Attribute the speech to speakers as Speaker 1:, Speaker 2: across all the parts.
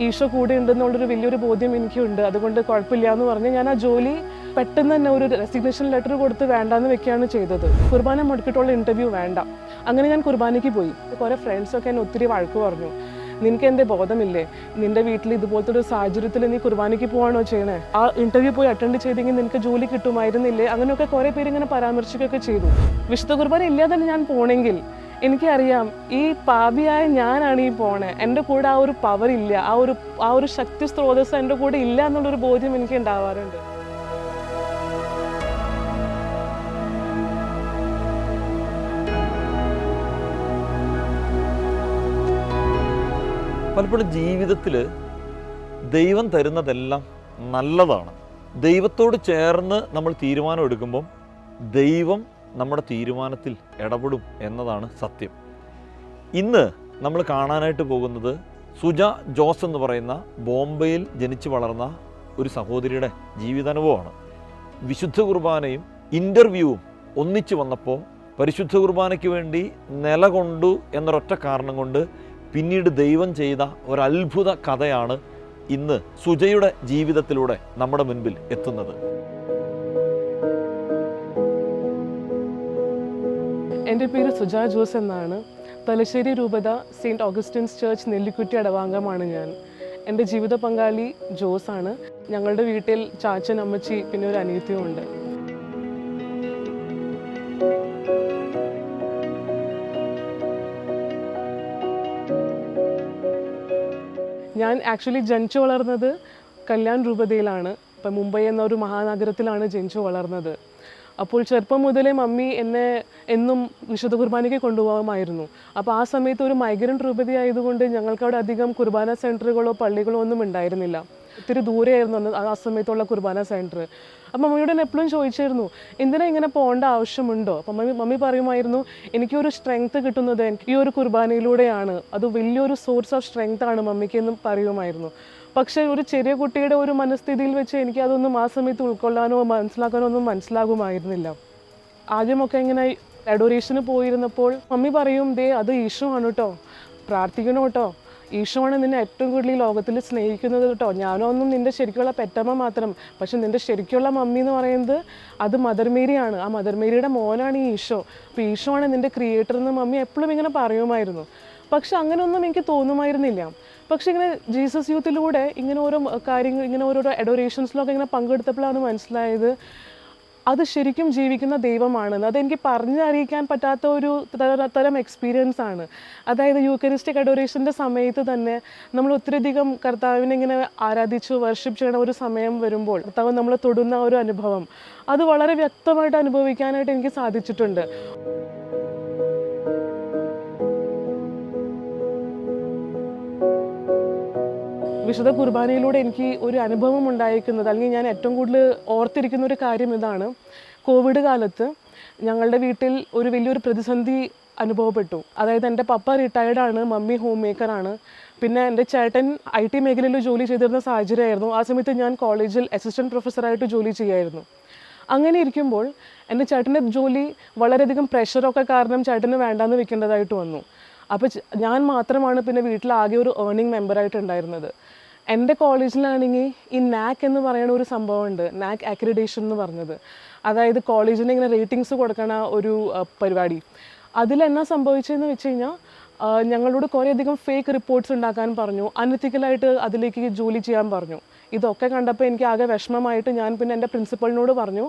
Speaker 1: ഈശോ കൂടെ ഉണ്ടെന്നുള്ളൊരു വലിയൊരു ബോധ്യം എനിക്കുണ്ട്, അതുകൊണ്ട് കുഴപ്പമില്ല എന്ന് പറഞ്ഞ് ഞാൻ ആ ജോലി പെട്ടെന്ന് തന്നെ ഒരു റെസിഗ്നേഷൻ ലെറ്റർ കൊടുത്ത് വേണ്ടാന്ന് വെക്കുകയാണ് ചെയ്തത്. കുർബാന മുടക്കിയിട്ടുള്ള ഇൻ്റർവ്യൂ വേണ്ട. അങ്ങനെ ഞാൻ കുർബാനയ്ക്ക് പോയി. കുറേ ഫ്രണ്ട്സൊക്കെ എന്നെ ഒത്തിരി വഴക്ക് പറഞ്ഞു. നിനക്ക് എൻ്റെ ബോധമില്ലേ, നിൻ്റെ വീട്ടിൽ ഇതുപോലത്തെ ഒരു സാഹചര്യത്തിൽ നീ കുർബാനയ്ക്ക് പോവാണോ ചെയ്യണേ, ആ ഇൻ്റർവ്യൂ പോയി അറ്റൻഡ് ചെയ്തെങ്കിൽ നിനക്ക് ജോലി കിട്ടുമായിരുന്നില്ലേ, അങ്ങനെയൊക്കെ കുറേ പേര് ഇങ്ങനെ പരാമർശിക്കുകയൊക്കെ ചെയ്തു. വിശുദ്ധ കുർബാന ഇല്ലാതെ തന്നെ ഞാൻ പോണെങ്കിൽ എനിക്കറിയാം ഈ പാപിയായ ഞാനാണ് ഈ പോണേ, എൻ്റെ കൂടെ ആ ഒരു പവർ ഇല്ല, ആ ഒരു ശക്തി സ്രോതസ് എൻ്റെ കൂടെ ഇല്ല എന്നുള്ളൊരു ബോധ്യം എനിക്ക് ഉണ്ടാവാറുണ്ട്.
Speaker 2: പലപ്പോഴും ജീവിതത്തിൽ ദൈവം തരുന്നതെല്ലാം നല്ലതാണ്. ദൈവത്തോട് ചേർന്ന് നമ്മൾ തീരുമാനം എടുക്കുമ്പം ദൈവം നമ്മുടെ തീരുമാനത്തിൽ ഇടപെടും എന്നതാണ് സത്യം. ഇന്ന് നമ്മൾ കാണാനായിട്ട് പോകുന്നത് സുജ ജോസ് എന്ന് പറയുന്ന ബോംബെയിൽ ജനിച്ചു വളർന്ന ഒരു സഹോദരിയുടെ ജീവിതാനുഭവമാണ്. വിശുദ്ധ കുർബാനയും ഇൻ്റർവ്യൂവും ഒന്നിച്ചു വന്നപ്പോൾ പരിശുദ്ധ കുർബാനയ്ക്ക് വേണ്ടി നിലകൊണ്ടു എന്നൊരൊറ്റ കാരണം കൊണ്ട് പിന്നീട് ദൈവം ചെയ്ത ഒരത്ഭുത കഥയാണ് ഇന്ന് സുജയുടെ ജീവിതത്തിലൂടെ നമ്മുടെ മുൻപിൽ എത്തുന്നത്.
Speaker 1: എൻ്റെ പേര് സുജ ജോസ് എന്നാണ്. തലശ്ശേരി രൂപത സെയിൻറ്റ് ഓഗസ്റ്റിൻസ് ചർച്ച് നെല്ലിക്കുറ്റി ഇടവാംഗമാണ് ഞാൻ. എൻ്റെ ജീവിത പങ്കാളി ജോസാണ്. ഞങ്ങളുടെ വീട്ടിൽ ചാച്ചൻ, അമ്മച്ചി, പിന്നെ ഒരു അനിയത്തിയും ഉണ്ട്. ഞാൻ ആക്ച്വലി ജനിച്ചു വളർന്നത് കല്യാൺ രൂപതയിലാണ്. ഇപ്പം മുംബൈ എന്ന ഒരു മഹാനഗരത്തിലാണ് ജനിച്ചു വളർന്നത്. അപ്പോൾ ചെറുപ്പം മുതലേ മമ്മി എന്നെ എന്നും വിശുദ്ധ കുർബാനയ്ക്ക് കൊണ്ടുപോകാമായിരുന്നു. അപ്പോൾ ആ സമയത്ത് ഒരു മൈഗ്രൻ്റ് രൂപതയായതുകൊണ്ട് ഞങ്ങൾക്കവിടെ അധികം കുർബാന സെൻറ്ററുകളോ പള്ളികളോ ഒന്നും ഉണ്ടായിരുന്നില്ല. ഒത്തിരി ദൂരെയായിരുന്നു ആ സമയത്തുള്ള കുർബാന സെൻറ്റർ. അപ്പം മമ്മിയോട് തന്നെ എപ്പോഴും ചോദിച്ചിരുന്നു, എന്തിനാ ഇങ്ങനെ പോകേണ്ട ആവശ്യമുണ്ടോ? അപ്പം മമ്മി പറയുമായിരുന്നു, എനിക്കൊരു സ്ട്രെങ്ത്ത് കിട്ടുന്നത് ഈ ഒരു കുർബാനയിലൂടെയാണ്, അത് വലിയൊരു സോഴ്സ് ഓഫ് സ്ട്രെങ്ത് ആണ് മമ്മിക്ക് എന്നും പറയുമായിരുന്നു. പക്ഷേ ഒരു ചെറിയ കുട്ടിയുടെ ഒരു മനസ്ഥിതിയിൽ വെച്ച് എനിക്ക് അതൊന്നും ആ സമയത്ത് ഉൾക്കൊള്ളാനോ മനസ്സിലാക്കാനോ ഒന്നും മനസ്സിലാകുമായിരുന്നില്ല. ആദ്യമൊക്കെ ഇങ്ങനെ അഡോറേഷന് പോയിരുന്നപ്പോൾ മമ്മി പറയും, ദേ അത് ഈശോ ആണ് കേട്ടോ, പ്രാർത്ഥിക്കണം കേട്ടോ, ഈശോ ആണ് നിന്നെ ഏറ്റവും കൂടുതൽ ഈ ലോകത്തിൽ സ്നേഹിക്കുന്നത് കേട്ടോ, ഞാനൊന്നും നിൻ്റെ ശരിക്കുള്ള പെറ്റമ്മ മാത്രം, പക്ഷെ നിൻ്റെ ശരിക്കുള്ള മമ്മി എന്ന് പറയുന്നത് അത് മദർ മേരിയാണ്, ആ മദർ മേരിയുടെ മോനാണ് ഈ ഈശോ, അപ്പോൾ ഈശോ ആണ് നിൻ്റെ ക്രിയേറ്റർ എന്ന് മമ്മി എപ്പോഴും ഇങ്ങനെ പറയുമായിരുന്നു. പക്ഷെ അങ്ങനെയൊന്നും എനിക്ക് തോന്നുമായിരുന്നില്ല. പക്ഷെ ഇങ്ങനെ ജീസസ് യൂത്തിലൂടെ ഇങ്ങനെ ഓരോ കാര്യങ്ങൾ, ഇങ്ങനെ ഓരോരോ അഡോറേഷൻസിലൊക്കെ ഇങ്ങനെ പങ്കെടുത്തപ്പോഴാണ് മനസ്സിലായത് അത് ശരിക്കും ജീവിക്കുന്ന ദൈവമാണെന്ന്. അതെനിക്ക് പറഞ്ഞറിയിക്കാൻ പറ്റാത്ത ഒരു തരം എക്സ്പീരിയൻസ് ആണ്. അതായത് യൂക്കറിസ്റ്റിക് അഡോറേഷൻ്റെ സമയത്ത് തന്നെ നമ്മൾ ഒത്തിരിയധികം കർത്താവിനെ ഇങ്ങനെ ആരാധിച്ച് വർഷിപ്പ് ചെയ്യണ ഒരു സമയം വരുമ്പോൾ കർത്താവ് നമ്മളെ തൊടുന്ന ഒരു അനുഭവം അത് വളരെ വ്യക്തമായിട്ട് അനുഭവിക്കാനായിട്ട് എനിക്ക് സാധിച്ചിട്ടുണ്ട്. വിശുദ്ധ കുർബാനയിലൂടെ എനിക്ക് ഒരു അനുഭവം ഉണ്ടായിരിക്കുന്നത്, അല്ലെങ്കിൽ ഞാൻ ഏറ്റവും കൂടുതൽ ഓർത്തിരിക്കുന്ന ഒരു കാര്യം ഇതാണ്. കോവിഡ് കാലത്ത് ഞങ്ങളുടെ വീട്ടിൽ ഒരു വലിയൊരു പ്രതിസന്ധി അനുഭവപ്പെട്ടു. അതായത് എൻ്റെ പപ്പ റിട്ടയർഡാണ്, മമ്മി ഹോം മേക്കറാണ്, പിന്നെ എൻ്റെ ചേട്ടൻ IT മേഖലയിൽ ജോലി ചെയ്തിരുന്ന സാഹചര്യമായിരുന്നു. ആ സമയത്ത് ഞാൻ കോളേജിൽ അസിസ്റ്റൻറ്റ് പ്രൊഫസറായിട്ട് ജോലി ചെയ്യായിരുന്നു. അങ്ങനെ ഇരിക്കുമ്പോൾ എൻ്റെ ചേട്ടൻ്റെ ജോലി വളരെയധികം പ്രഷറൊക്കെ കാരണം ചേട്ടന് വേണ്ടാന്ന് വെക്കേണ്ടതായിട്ട് വന്നു. അപ്പോൾ ഞാൻ മാത്രമാണ് പിന്നെ വീട്ടിലാകെ ഒരു ഏർണിംഗ് മെമ്പറായിട്ട് ഉണ്ടായിരുന്നത്. എൻ്റെ കോളേജിലാണെങ്കിൽ ഈ NAC എന്ന് പറയുന്ന ഒരു സംഭവമുണ്ട്, NAC അക്രിഡേഷൻ എന്ന് പറഞ്ഞത്. അതായത് കോളേജിന് ഇങ്ങനെ റേറ്റിങ്സ് കൊടുക്കണ ഒരു പരിപാടി. അതിലെന്നാ സംഭവിച്ചതെന്ന് വെച്ച് കഴിഞ്ഞാൽ ഞങ്ങളോട് കുറേയധികം ഫേക്ക് റിപ്പോർട്ട്സ് ഉണ്ടാക്കാൻ പറഞ്ഞു, അനറ്റിക്കലായിട്ട് അതിലേക്ക് ജോലി ചെയ്യാൻ പറഞ്ഞു. ഇതൊക്കെ കണ്ടപ്പോൾ എനിക്ക് ആകെ വിഷമമായിട്ട് ഞാൻ പിന്നെ എൻ്റെ പ്രിൻസിപ്പളിനോട് പറഞ്ഞു,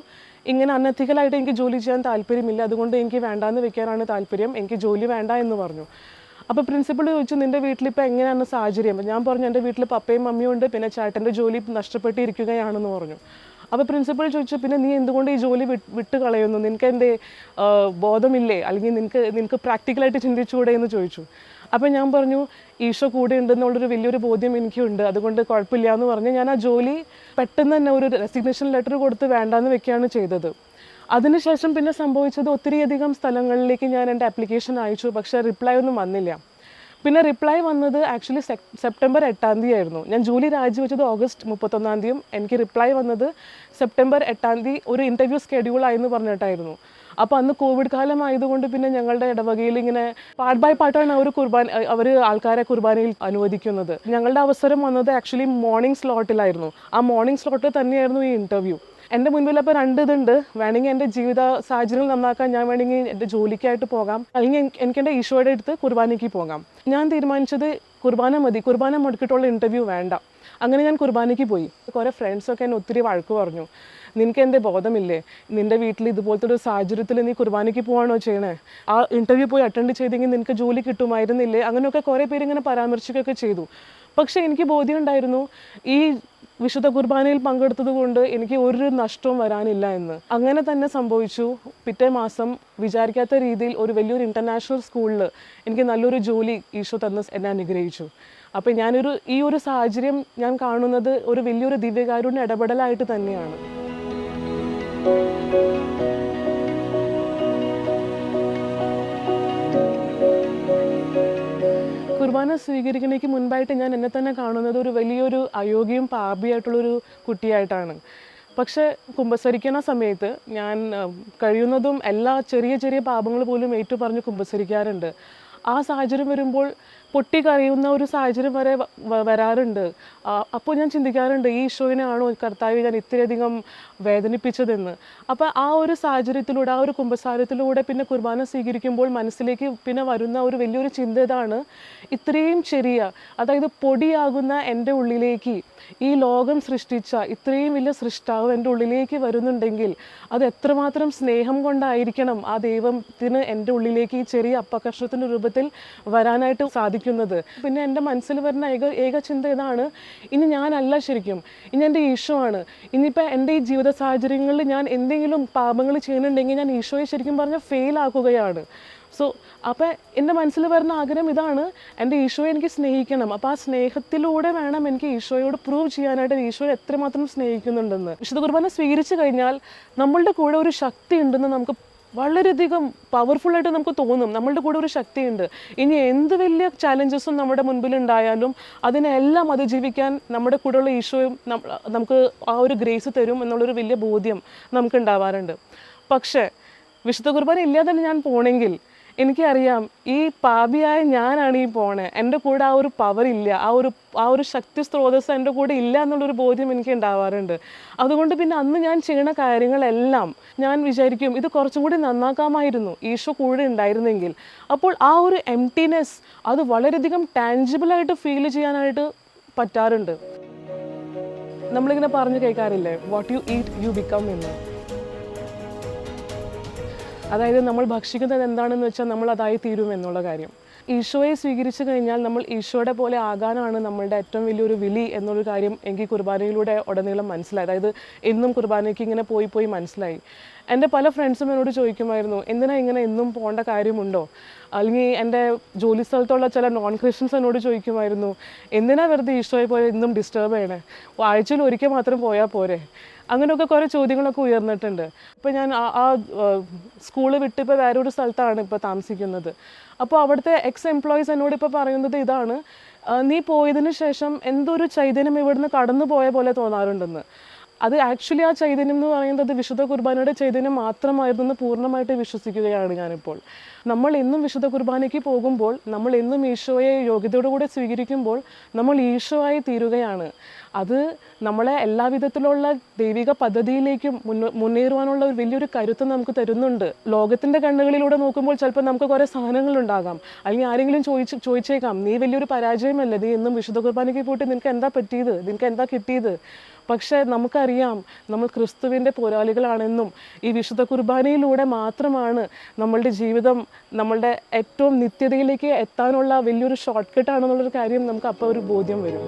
Speaker 1: ഇങ്ങനെ അനറ്റിക്കലായിട്ട് എനിക്ക് ജോലി ചെയ്യാൻ താല്പര്യമില്ല, അതുകൊണ്ട് എനിക്ക് വേണ്ടാന്ന് വെക്കാനാണ് താല്പര്യം, എനിക്ക് ജോലി വേണ്ട എന്ന് പറഞ്ഞു. അപ്പോൾ പ്രിൻസിപ്പൾ ചോദിച്ചു, നിൻ്റെ വീട്ടിലിപ്പോൾ എങ്ങനെയാണ് സാഹചര്യം? ഞാൻ പറഞ്ഞു, എൻ്റെ വീട്ടിൽ പപ്പയും മമ്മിയും ഉണ്ട്, പിന്നെ ചേട്ടൻ്റെ ജോലി നഷ്ടപ്പെട്ടിരിക്കുകയാണെന്ന് പറഞ്ഞു. അപ്പോൾ പ്രിൻസിപ്പൾ ചോദിച്ചു, പിന്നെ നീ എന്തുകൊണ്ട് ഈ ജോലി വിട്ട് കളയുന്നു, നിനക്ക് എൻ്റെ ബോധമില്ലേ, അല്ലെങ്കിൽ നിനക്ക് പ്രാക്ടിക്കലായിട്ട് ചിന്തിച്ചുകൂടെ എന്ന് ചോദിച്ചു. അപ്പോൾ ഞാൻ പറഞ്ഞു, ഈശോ കൂടെ ഉണ്ടെന്നുള്ളൊരു വലിയൊരു ബോധ്യം എനിക്കുണ്ട്, അതുകൊണ്ട് കുഴപ്പമില്ല എന്ന് പറഞ്ഞ് ഞാൻ ആ ജോലി പെട്ടെന്ന് തന്നെ ഒരു റെസിഗ്നേഷൻ ലെറ്റർ കൊടുത്ത് വേണ്ടാന്ന് വെക്കുകയാണ് ചെയ്തത്. അതിനുശേഷം പിന്നെ സംഭവിച്ചത് ഒത്തിരിയധികം സ്ഥലങ്ങളിലേക്ക് ഞാൻ എൻ്റെ ആപ്ലിക്കേഷൻ അയച്ചു, പക്ഷേ റിപ്ലൈ ഒന്നും വന്നില്ല. പിന്നെ റിപ്ലൈ വന്നത് ആക്ച്വലി സെപ്റ്റംബർ 8 ആയിരുന്നു. ഞാൻ ജോലി രാജിവെച്ചത് ഓഗസ്റ്റ് 31 എനിക്ക് റിപ്ലൈ വന്നത് സെപ്റ്റംബർ 8 ഒരു ഇൻ്റർവ്യൂ സ്കെഡ്യൂളായെന്ന് പറഞ്ഞിട്ടായിരുന്നു. അപ്പോൾ അന്ന് കോവിഡ് കാലമായതുകൊണ്ട് പിന്നെ ഞങ്ങളുടെ ഇടവകയിൽ ഇങ്ങനെ പാർട്ട് ബൈ പാർട്ടാണ് അവർ ആൾക്കാരെ കുർബാനയിൽ അനുവദിക്കുന്നത്. ഞങ്ങളുടെ അവസരം വന്നത് ആക്ച്വലി മോർണിംഗ് സ്ലോട്ടിലായിരുന്നു. ആ മോർണിംഗ് സ്ലോട്ടിൽ തന്നെയായിരുന്നു ഈ ഇൻ്റർവ്യൂ. എൻ്റെ മുൻപിൽ അപ്പോൾ 2 ഇതുണ്ട്. വേണമെങ്കിൽ എൻ്റെ ജീവിത സാഹചര്യങ്ങൾ നന്നാക്കാൻ ഞാൻ വേണമെങ്കിൽ എൻ്റെ ജോലിക്കായിട്ട് പോകാം, അല്ലെങ്കിൽ എനിക്ക് എൻ്റെ ഈശോയുടെ അടുത്ത് കുർബാനയ്ക്ക് പോകാം. ഞാൻ തീരുമാനിച്ചത് കുർബാന മതി, കുർബാന മുടക്കിയിട്ടുള്ള ഇൻ്റർവ്യൂ വേണ്ട. അങ്ങനെ ഞാൻ കുർബാനയ്ക്ക് പോയി. കുറേ ഫ്രണ്ട്സൊക്കെ എന്നെ ഒത്തിരി വഴക്ക് പറഞ്ഞു. നിനക്ക് എൻ്റെ ബോധമില്ലേ, നിൻ്റെ വീട്ടിൽ ഇതുപോലത്തെ ഒരു സാഹചര്യത്തിൽ നീ കുർബാനയ്ക്ക് പോവാണോ ചെയ്യണേ, ആ ഇൻ്റർവ്യൂ പോയി അറ്റൻഡ് ചെയ്തെങ്കിൽ നിനക്ക് ജോലി കിട്ടുമായിരുന്നില്ലേ, അങ്ങനെയൊക്കെ കുറേ പേര് ഇങ്ങനെ പരാമർശിക്കുകയൊക്കെ ചെയ്തു. പക്ഷേ എനിക്ക് ബോധ്യം ഉണ്ടായിരുന്നു ഈ വിശുദ്ധ കുർബാനയിൽ പങ്കെടുത്തത് കൊണ്ട് എനിക്ക് ഒരു നഷ്ടവും വരാനില്ല എന്ന്. അങ്ങനെ തന്നെ സംഭവിച്ചു. പിറ്റേ മാസം വിചാരിക്കാത്ത രീതിയിൽ ഒരു വലിയൊരു ഇൻ്റർനാഷണൽ സ്കൂളിൽ എനിക്ക് നല്ലൊരു ജോലി ഈശോ തന്ന് എന്നെ അനുഗ്രഹിച്ചു. അപ്പോൾ ഈ ഒരു സാഹചര്യം ഞാൻ കാണുന്നത് ഒരു വലിയൊരു ദിവ്യകാരുണ്യ ഇടപെടലായിട്ട് തന്നെയാണ്. കുർബാന സ്വീകരിക്കുന്നതിന് മുൻപായിട്ട് ഞാൻ എന്നെ തന്നെ കാണുന്നത് ഒരു വലിയൊരു അയോഗ്യയും പാപിയായിട്ടുള്ളൊരു കുട്ടിയായിട്ടാണ്. പക്ഷേ കുമ്പസരിക്കുന്ന സമയത്ത് ഞാൻ കഴിയുന്നതും എല്ലാ ചെറിയ ചെറിയ പാപങ്ങൾ പോലും ഏറ്റുപറഞ്ഞ് കുമ്പസരിക്കാറുണ്ട്. ആ സാഹചര്യം വരുമ്പോൾ പൊട്ടിക്കരയുന്ന ഒരു സാഹചര്യം വരെ വരാറുണ്ട്. അപ്പോൾ ഞാൻ ചിന്തിക്കാറുണ്ട്, ഈ ഈശോയിനാണോ കർത്താവ് ഞാൻ ഇത്രയധികം വേദനിപ്പിച്ചതെന്ന്. അപ്പോൾ ആ ഒരു സാഹചര്യത്തിലൂടെ, ആ ഒരു കുമ്പസാരത്തിലൂടെ പിന്നെ കുർബാന സ്വീകരിക്കുമ്പോൾ മനസ്സിലേക്ക് പിന്നെ വരുന്ന ഒരു വലിയൊരു ചിന്ത ഇതാണ്, ഇത്രയും ചെറിയ, അതായത് പൊടിയാകുന്ന എൻ്റെ ഉള്ളിലേക്ക് ഈ ലോകം സൃഷ്ടിച്ച ഇത്രയും വലിയ സൃഷ്ടാവ് എൻ്റെ ഉള്ളിലേക്ക് വരുന്നുണ്ടെങ്കിൽ അത് എത്രമാത്രം സ്നേഹം കൊണ്ടായിരിക്കണം ആ ദൈവത്തിന് എൻ്റെ ഉള്ളിലേക്ക് ഈ ചെറിയ അപ്പകഷ്ണത്തിൻ്റെ രൂപത്തിൽ വരാനായിട്ട് സാധിക്കുന്നത്. പിന്നെ എൻ്റെ മനസ്സിൽ വരുന്ന ഏക ചിന്ത ഇതാണ്, ഇനി ഞാനല്ല ശരിക്കും, ഇനി എൻ്റെ ഈശോ ആണ്. ഇനിയിപ്പോൾ എൻ്റെ ഈ ജീവിത സാഹചര്യങ്ങളിൽ ഞാൻ എന്തെങ്കിലും പാപങ്ങൾ ചെയ്യുന്നുണ്ടെങ്കിൽ ഞാൻ ഈശോയെ ശരിക്കും പറഞ്ഞാൽ ഫെയിൽ ആക്കുകയാണ്. അപ്പോൾ എൻ്റെ മനസ്സിൽ വരുന്ന ആഗ്രഹം ഇതാണ്, എൻ്റെ ഈശോയെ എനിക്ക് സ്നേഹിക്കണം. അപ്പോൾ ആ സ്നേഹത്തിലൂടെ വേണം എനിക്ക് ഈശോയോട് പ്രൂവ് ചെയ്യാനായിട്ട് ഈശോയെ എത്രമാത്രം സ്നേഹിക്കുന്നുണ്ടെന്ന്. വിശുദ്ധ കുർബാന സ്വീകരിച്ചു കഴിഞ്ഞാൽ നമ്മളുടെ കൂടെ ഒരു ശക്തി ഉണ്ടെന്ന് നമുക്ക് വളരെയധികം പവർഫുള്ളായിട്ട് നമുക്ക് തോന്നും. നമ്മളുടെ കൂടെ ഒരു ശക്തിയുണ്ട്. ഇനി എന്ത് വലിയ ചാലഞ്ചസും നമ്മുടെ മുൻപിൽ ഉണ്ടായാലും അതിനെല്ലാം അതിജീവിക്കാൻ നമ്മുടെ കൂടെയുള്ള ഈശോയും നമുക്ക് ആ ഒരു ഗ്രേസ് തരും എന്നുള്ളൊരു വലിയ ബോധ്യം നമുക്ക് ഉണ്ടാവാറുണ്ട്. പക്ഷേ വിശുദ്ധ കുർബാന ഇല്ലാതെ ഞാൻ പോണെങ്കിൽ എനിക്കറിയാം ഈ പാപിയായ ഞാനാണ് ഈ പോണേ, എൻ്റെ കൂടെ ആ ഒരു പവർ ഇല്ല, ആ ഒരു ശക്തി സ്രോതസ് എൻ്റെ കൂടെ ഇല്ല എന്നുള്ളൊരു ബോധ്യം എനിക്ക് ഉണ്ടാവാറുണ്ട്. അതുകൊണ്ട് പിന്നെ അന്ന് ഞാൻ ചെയ്യുന്ന കാര്യങ്ങളെല്ലാം ഞാൻ വിചാരിക്കും ഇത് കുറച്ചും കൂടി നന്നാക്കാമായിരുന്നു ഈശോ കൂടെ ഉണ്ടായിരുന്നെങ്കിൽ. അപ്പോൾ ആ ഒരു എംപ്റ്റിനെസ് അത് വളരെയധികം ടാഞ്ചിബിളായിട്ട് ഫീൽ ചെയ്യാനായിട്ട് പറ്റാറുണ്ട്. നമ്മളിങ്ങനെ പറഞ്ഞു കേൾക്കാറില്ലേ, what you eat you become എന്ന്. അതായത് നമ്മൾ ഭക്ഷിക്കുന്നത് എന്താണെന്ന് വെച്ചാൽ നമ്മൾ അതായി തീരും എന്നുള്ള കാര്യം. ഈശോയെ സ്വീകരിച്ചു കഴിഞ്ഞാൽ നമ്മൾ ഈശോയുടെ പോലെ ആകാനാണ് നമ്മളുടെ ഏറ്റവും വലിയൊരു വിളി എന്നൊരു കാര്യം എനിക്ക് കുർബാനയിലൂടെ ഉടനീളം മനസ്സിലായി. അതായത് എന്നും കുർബാനയ്ക്ക് ഇങ്ങനെ പോയി മനസ്സിലായി. എൻ്റെ പല ഫ്രണ്ട്സും എന്നോട് ചോദിക്കുമായിരുന്നു, എന്തിനാ ഇങ്ങനെ എന്നും പോകേണ്ട കാര്യമുണ്ടോ? അല്ലെങ്കിൽ എൻ്റെ ജോലി സ്ഥലത്തുള്ള ചില നോൺ ക്രിസ്ത്യൻസ് എന്നോട് ചോദിക്കുമായിരുന്നു, എന്തിനാ വെറുതെ ഈശോയെ പോലെ എന്നും ഡിസ്റ്റർബ് ചെയ്യണേ, ആഴ്ചയിൽ ഒരിക്കൽ മാത്രം പോയാൽ പോരെ? അങ്ങനെയൊക്കെ കുറേ ചോദ്യങ്ങളൊക്കെ ഉയർന്നിട്ടുണ്ട്. ഇപ്പോൾ ഞാൻ ആ സ്കൂള് വിട്ട് ഇപ്പോൾ വേറൊരു സ്ഥലത്താണ് ഇപ്പോൾ താമസിക്കുന്നത്. അപ്പോൾ അവിടുത്തെ എംപ്ലോയീസ് എന്നോട് ഇപ്പോൾ പറയുന്നത് ഇതാണ്, നീ പോയതിന് ശേഷം എന്തൊരു ചൈതന്യം ഇവിടുന്ന് കടന്നു പോയ പോലെ തോന്നാറുണ്ടെന്ന്. അത് ആക്ച്വലി ആ ചൈതന്യം എന്ന് പറയുന്നത് വിശുദ്ധ കുർബാനയുടെ ചൈതന്യം മാത്രമായിരുന്നെന്ന് പൂർണ്ണമായിട്ട് വിശ്വസിക്കുകയാണ് ഞാനിപ്പോൾ. നമ്മൾ എന്നും വിശുദ്ധ കുർബാനയ്ക്ക് പോകുമ്പോൾ, നമ്മൾ എന്നും ഈശോയെ യോഗ്യതയോടുകൂടി സ്വീകരിക്കുമ്പോൾ നമ്മൾ ഈശോ ആയി തീരുകയാണ്. അത് നമ്മളെ എല്ലാവിധത്തിലുള്ള ദൈവിക പദ്ധതിയിലേക്കും മുന്നേറുവാനുള്ള ഒരു വലിയൊരു കരുത്ത് നമുക്ക് തരുന്നുണ്ട്. ലോകത്തിൻ്റെ കണ്ണുകളിലൂടെ നോക്കുമ്പോൾ ചിലപ്പോൾ നമുക്ക് കുറേ സഹനങ്ങളുണ്ടാകാം, അല്ലെങ്കിൽ ആരെങ്കിലും ചോദിച്ചേക്കാം, നീ വലിയൊരു പരാജയമല്ലേ, നീ എന്നും വിശുദ്ധ കുർബാനയ്ക്ക് പോയിട്ട് നിനക്ക് എന്താ പറ്റിയത്, നിനക്ക് എന്താ കിട്ടിയത്? പക്ഷേ നമുക്കറിയാം നമ്മൾ ക്രിസ്തുവിൻ്റെ പോരാളികളാണെന്നും ഈ വിശുദ്ധ കുർബാനയിലൂടെ മാത്രമാണ് നമ്മളുടെ ജീവിതം നമ്മളുടെ ഏറ്റവും നിത്യതയിലേക്ക് എത്താനുള്ള വലിയൊരു ഷോർട്ട് കട്ടാണെന്നുള്ളൊരു കാര്യം നമുക്ക് അപ്പോൾ ഒരു ബോധ്യം വരും.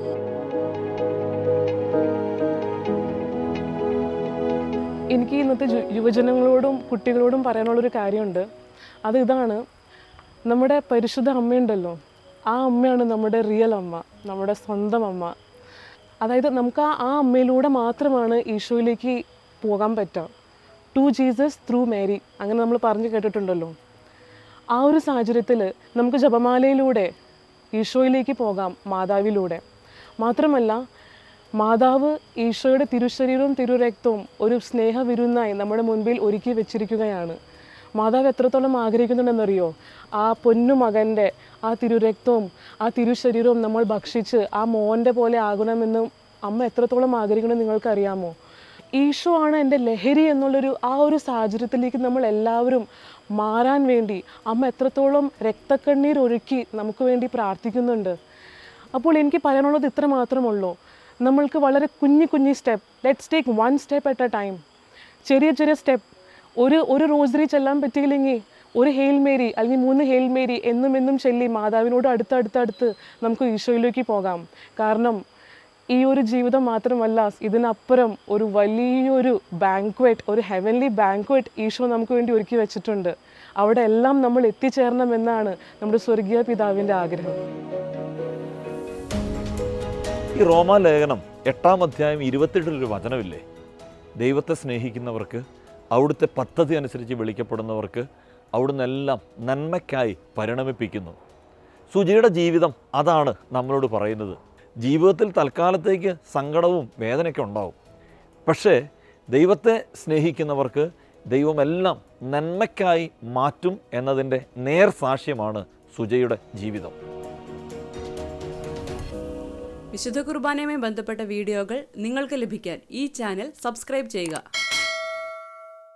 Speaker 1: എനിക്ക് ഇന്നത്തെ യുവജനങ്ങളോടും കുട്ടികളോടും പറയാനുള്ളൊരു കാര്യമുണ്ട്. അത് ഇതാണ്, നമ്മുടെ പരിശുദ്ധ അമ്മയുണ്ടല്ലോ, ആ അമ്മയാണ് നമ്മുടെ റിയൽ അമ്മ, നമ്മുടെ സ്വന്തം അമ്മ. അതായത് നമുക്ക് ആ അമ്മയിലൂടെ മാത്രമാണ് ഈശോയിലേക്ക് പോകാൻ പറ്റുക. ടു ജീസസ് ത്രൂ മേരി, അങ്ങനെ നമ്മൾ പറഞ്ഞു കേട്ടിട്ടുണ്ടല്ലോ. ആ ഒരു സാഹചര്യത്തിൽ നമുക്ക് ജപമാലയിലൂടെ ഈശോയിലേക്ക് പോകാം, മാതാവിലൂടെ. മാത്രമല്ല മാതാവ് ഈശോയുടെ തിരുശരീരവും തിരുരക്തവും ഒരു സ്നേഹവിരുന്നായി നമ്മുടെ മുൻപിൽ ഒരുക്കി വെച്ചിരിക്കുകയാണ്. മാതാവ് എത്രത്തോളം ആഗ്രഹിക്കുന്നുണ്ടെന്നറിയോ? ആ പൊന്നു മകൻ്റെ ആ തിരുരക്തവും ആ തിരുശരീരവും നമ്മൾ ഭക്ഷിച്ച് ആ മോൻ്റെ പോലെ ആകണമെന്നും അമ്മ എത്രത്തോളം ആഗ്രഹിക്കണമെന്ന് നിങ്ങൾക്കറിയാമോ? ഈശോ ആണ് എൻ്റെ ലഹരി എന്നുള്ളൊരു ആ ഒരു സാഹചര്യത്തിലേക്ക് നമ്മൾ എല്ലാവരും മാറാൻ വേണ്ടി അമ്മ എത്രത്തോളം രക്തക്കണ്ണീർ ഒഴുക്കി നമുക്ക് വേണ്ടി പ്രാർത്ഥിക്കുന്നുണ്ട്. അപ്പോൾ എനിക്ക് പറയാനുള്ളത് ഇത്ര മാത്രമുള്ളൂ. നമ്മൾക്ക് വളരെ കുഞ്ഞി step, let's take 1 step at A time. ചെറിയ സ്റ്റെപ്പ്. ഒരു റോസറി ചെല്ലാൻ പറ്റിയില്ലെങ്കിൽ ഒരു ഹെയിൽ മേരി അല്ലെങ്കിൽ 3 ഹെയിൽ മേരി എന്നും ചൊല്ലി മാതാവിനോട് അടുത്ത് നമുക്ക് ഈശോയിലേക്ക് പോകാം. കാരണം ഈ ഒരു ജീവിതം മാത്രമല്ല, ഇതിനപ്പുറം ഒരു വലിയൊരു ബാങ്ക്വറ്റ്, ഒരു ഹെവൻലി ബാങ്ക്വറ്റ് ഈശോ നമുക്ക് വേണ്ടി ഒരുക്കി വെച്ചിട്ടുണ്ട്. അവിടെ എല്ലാം നമ്മൾ എത്തിച്ചേരണമെന്നാണ് നമ്മുടെ സ്വർഗീയ പിതാവിൻ്റെ ആഗ്രഹം.
Speaker 2: ഈ റോമാലേഖനം 8-ാം അധ്യായം 28 വചനമില്ലേ? ദൈവത്തെ സ്നേഹിക്കുന്നവർക്ക്, അവിടുത്തെ പദ്ധതി അനുസരിച്ച് വിളിക്കപ്പെടുന്നവർക്ക് അവിടുന്ന് എല്ലാം നന്മയ്ക്കായി പരിണമിപ്പിക്കുന്നു. സുജിയുടെ ജീവിതം അതാണ് നമ്മളോട് പറയുന്നത്. ജീവിതത്തിൽ തൽക്കാലത്തേക്ക് സങ്കടവും വേദനയൊക്കെ ഉണ്ടാവും. പക്ഷേ ദൈവത്തെ സ്നേഹിക്കുന്നവർക്ക് ദൈവമെല്ലാം നന്മയ്ക്കായി മാറ്റും എന്നതിൻ്റെ നേർസാക്ഷ്യമാണ് സുജയുടെ ജീവിതം.
Speaker 3: വിശുദ്ധ കുർബാനയുമായി ബന്ധപ്പെട്ട വീഡിയോകൾ നിങ്ങൾക്ക് ലഭിക്കാൻ ഈ ചാനൽ സബ്സ്ക്രൈബ് ചെയ്യുക.